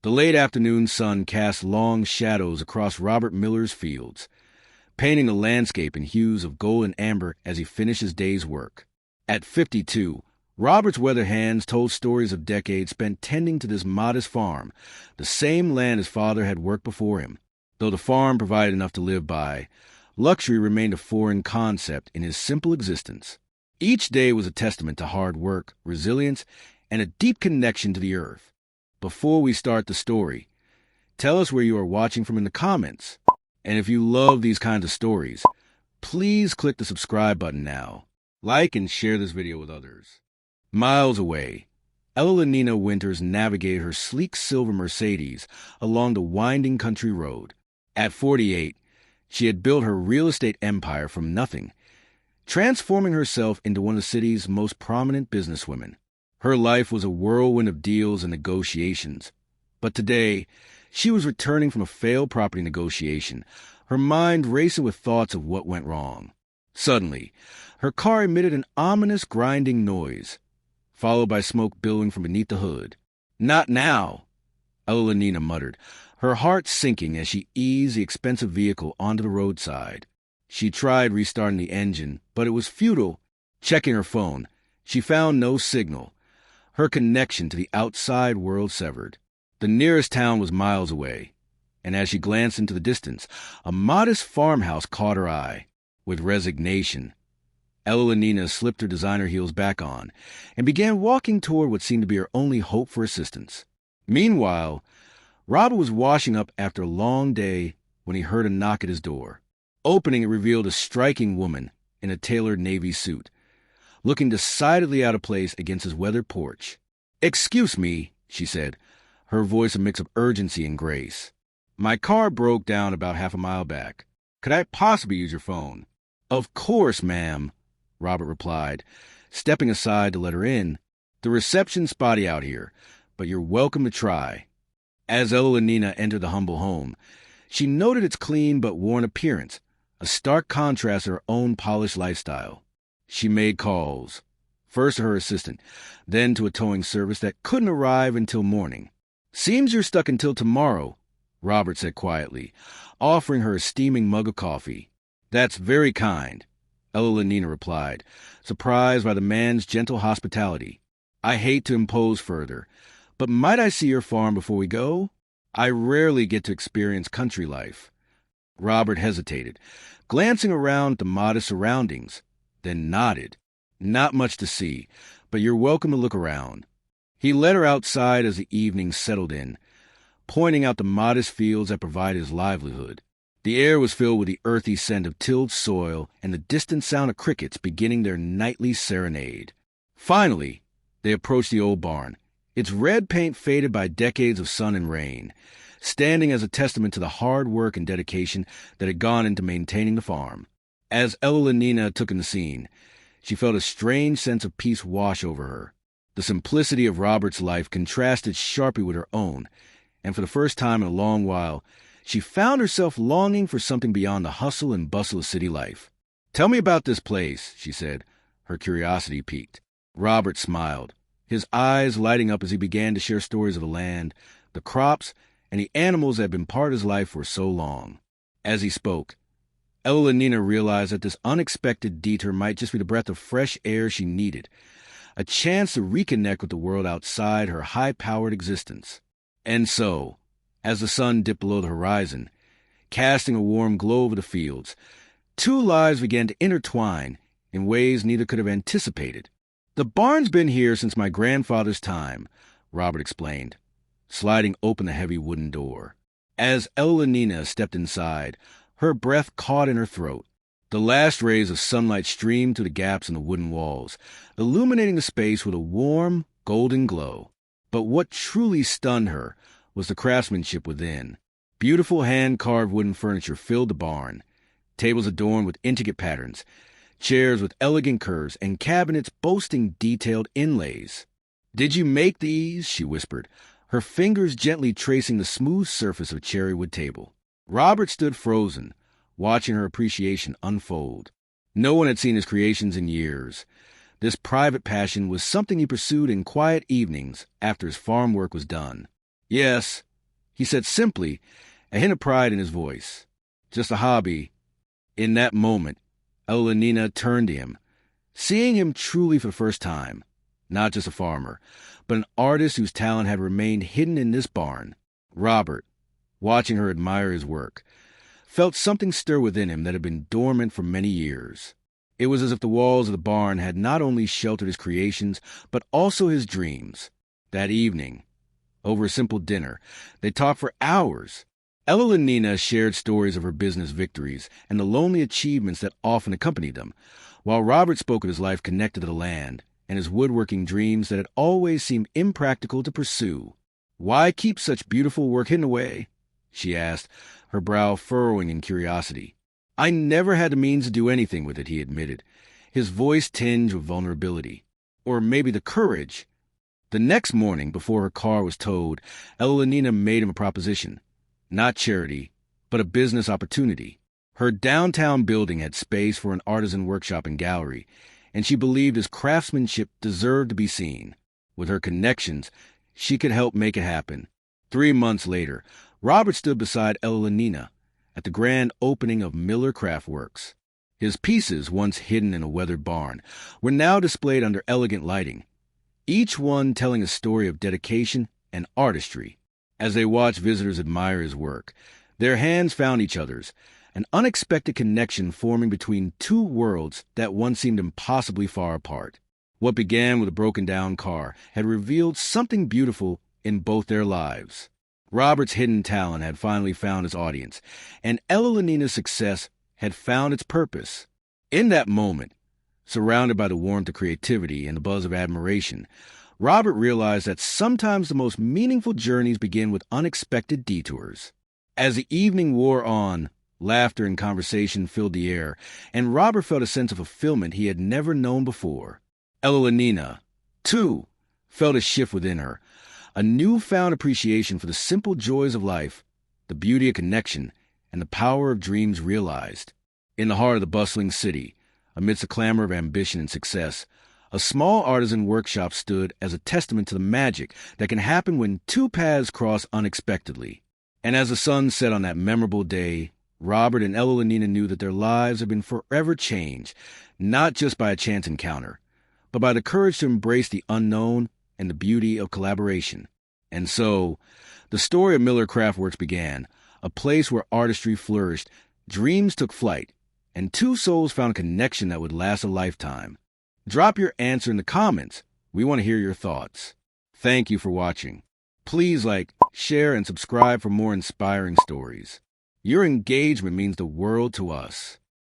The late afternoon sun cast long shadows across Robert Miller's fields, painting the landscape in hues of gold and amber as he finished his day's work. At 52, Robert's weathered hands told stories of decades spent tending to this modest farm, the same land his father had worked before him. Though the farm provided enough to live by, luxury remained a foreign concept in his simple existence. Each day was a testament to hard work, resilience, and a deep connection to the earth. Before we start the story, tell us where you are watching from in the comments. And if you love these kinds of stories, please click the subscribe button now. Like and share this video with others. Miles away, Evelina Winters navigated her sleek silver Mercedes along the winding country road. At 48, she had built her real estate empire from nothing, transforming herself into one of the city's most prominent businesswomen. Her life was a whirlwind of deals and negotiations. But today, she was returning from a failed property negotiation, her mind racing with thoughts of what went wrong. Suddenly, her car emitted an ominous grinding noise, followed by smoke billowing from beneath the hood. "Not now," Evelina muttered, her heart sinking as she eased the expensive vehicle onto the roadside. She tried restarting the engine, but it was futile. Checking her phone, she found no signal, her connection to the outside world severed. The nearest town was miles away, and as she glanced into the distance, a modest farmhouse caught her eye. With resignation, Evelina slipped her designer heels back on and began walking toward what seemed to be her only hope for assistance. Meanwhile, Robert was washing up after a long day when he heard a knock at his door. Opening it revealed a striking woman in a tailored navy suit, looking decidedly out of place against his weathered porch. "Excuse me," she said, her voice a mix of urgency and grace. "My car broke down about half a mile back. Could I possibly use your phone?" "Of course, ma'am," Robert replied, stepping aside to let her in. "The reception's spotty out here, but you're welcome to try." As Evelina entered the humble home, she noted its clean but worn appearance, a stark contrast to her own polished lifestyle. She made calls, first to her assistant, then to a towing service that couldn't arrive until morning. "Seems you're stuck until tomorrow," Robert said quietly, offering her a steaming mug of coffee. "That's very kind," Evelina replied, surprised by the man's gentle hospitality. "I hate to impose further, but might I see your farm before we go? I rarely get to experience country life." Robert hesitated, glancing around at the modest surroundings, then nodded. "Not much to see, but you're welcome to look around." He led her outside as the evening settled in, pointing out the modest fields that provided his livelihood. The air was filled with the earthy scent of tilled soil and the distant sound of crickets beginning their nightly serenade. Finally, they approached the old barn, its red paint faded by decades of sun and rain, standing as a testament to the hard work and dedication that had gone into maintaining the farm. As Evelina took in the scene, she felt a strange sense of peace wash over her. The simplicity of Robert's life contrasted sharply with her own, and for the first time in a long while, she found herself longing for something beyond the hustle and bustle of city life. "Tell me about this place," she said, her curiosity piqued. Robert smiled, his eyes lighting up as he began to share stories of the land, the crops, and the animals that had been part of his life for so long. As he spoke, Evelina realized that this unexpected detour might just be the breath of fresh air she needed, a chance to reconnect with the world outside her high-powered existence. And so, as the sun dipped below the horizon, casting a warm glow over the fields, two lives began to intertwine in ways neither could have anticipated. "The barn's been here since my grandfather's time," Robert explained, sliding open the heavy wooden door. As Evelina stepped inside, her breath caught in her throat. The last rays of sunlight streamed through the gaps in the wooden walls, illuminating the space with a warm, golden glow. But what truly stunned her was the craftsmanship within. Beautiful hand-carved wooden furniture filled the barn, tables adorned with intricate patterns, chairs with elegant curves, and cabinets boasting detailed inlays. "Did you make these?" she whispered, her fingers gently tracing the smooth surface of a cherrywood table. Robert stood frozen, watching her appreciation unfold. No one had seen his creations in years. This private passion was something he pursued in quiet evenings after his farm work was done. "Yes," he said simply, a hint of pride in his voice. "Just a hobby." In that moment, Evelina turned to him, seeing him truly for the first time. Not just a farmer, but an artist whose talent had remained hidden in this barn. Robert, watching her admire his work, felt something stir within him that had been dormant for many years. It was as if the walls of the barn had not only sheltered his creations, but also his dreams. That evening, over a simple dinner, they talked for hours. Evelina shared stories of her business victories and the lonely achievements that often accompanied them, while Robert spoke of his life connected to the land and his woodworking dreams that had always seemed impractical to pursue. "Why keep such beautiful work hidden away?" she asked, her brow furrowing in curiosity. "I never had the means to do anything with it," he admitted, his voice tinged with vulnerability. Or maybe the courage. The next morning, before her car was towed, Evelina made him a proposition. Not charity, but a business opportunity. Her downtown building had space for an artisan workshop and gallery, and she believed his craftsmanship deserved to be seen. With her connections, she could help make it happen. 3 months later, Robert stood beside Evelina at the grand opening of Miller Craft Works. His pieces, once hidden in a weathered barn, were now displayed under elegant lighting, each one telling a story of dedication and artistry. As they watched visitors admire his work, their hands found each other's, an unexpected connection forming between two worlds that once seemed impossibly far apart. What began with a broken-down car had revealed something beautiful in both their lives. Robert's hidden talent had finally found its audience, and Evelina's success had found its purpose. In that moment, surrounded by the warmth of creativity and the buzz of admiration, Robert realized that sometimes the most meaningful journeys begin with unexpected detours. As the evening wore on, laughter and conversation filled the air, and Robert felt a sense of fulfillment he had never known before. Evelina, too, felt a shift within her, a newfound appreciation for the simple joys of life, the beauty of connection, and the power of dreams realized. In the heart of the bustling city, amidst the clamor of ambition and success, a small artisan workshop stood as a testament to the magic that can happen when two paths cross unexpectedly. And as the sun set on that memorable day, Robert and Evelina knew that their lives had been forever changed, not just by a chance encounter, but by the courage to embrace the unknown and the beauty of collaboration. And so, the story of Miller Craftworks began, a place where artistry flourished, dreams took flight, and two souls found a connection that would last a lifetime. Drop your answer in the comments. We want to hear your thoughts. Thank you for watching. Please like, share, and subscribe for more inspiring stories. Your engagement means the world to us.